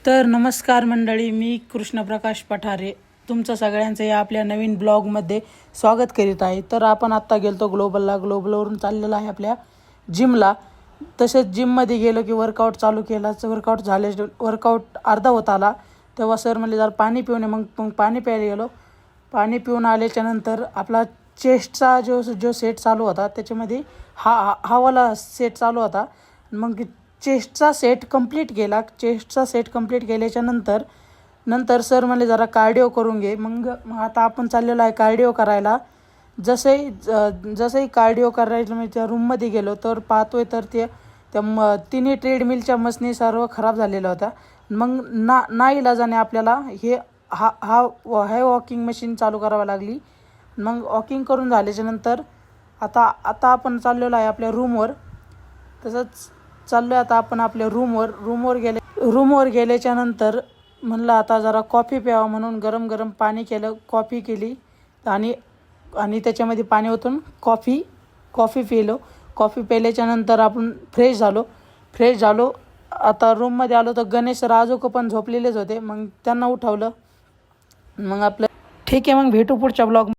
तर नमस्कार मंडळी, मी कृष्णप्रकाश पठारे तुमचं सगळ्यांचं या आपल्या नवीन ब्लॉगमध्ये स्वागत करीत आहे. तर आपण आत्ता गेलतो ग्लोबलवरून चाललेलं आहे आपल्या जिमला. तसेच जिममध्ये गेलो की वर्कआउट चालू केला. वर्कआउट अर्धा होत आला तेव्हा सर म्हणले जरा पाणी पिऊन ये. मग पाणी प्यायला गेलो. पाणी पिऊन आल्याच्यानंतर आपला चेस्टचा जो सेट चालू होता त्याच्यामध्ये हावाला सेट चालू होता. मग चेस्टचा सेट कंप्लीट केल्याच्या नंतर सर म्हणले जरा कार्डिओ करून घे. मग आता आपण चाललेलो आहे कार्डिओ करायला. जसंही कार्डिओ करायला मी त्या रूममध्ये गेलो तर पाहतोय तर त्या तिन्ही ट्रेडमिलच्या मशनी सर्व खराब झालेल्या होत्या. मग नाईलाजाने आपल्याला हे वॉकिंग मशीन चालू करावी लागली. मग वॉकिंग करून झाल्याच्यानंतर आता आपण चाललेलो आहे आपल्या रूमवर. तसंच चाललो आहे आता आपण आपल्या रूमवर गेल्याच्या नंतर म्हणलं आता जरा कॉफी प्यावं म्हणून गरम पाणी केलं. कॉफी केली आणि त्याच्यामध्ये पाणी ओतून कॉफी पिलो. कॉफी प्यायल्याच्या नंतर आपण फ्रेश झालो. आता रूममध्ये आलो तर गणेश राजोक पण झोपलेलेच होते. मग त्यांना उठवलं. मग आपलं ठीक आहे, मग भेटू पुढच्या ब्लॉग.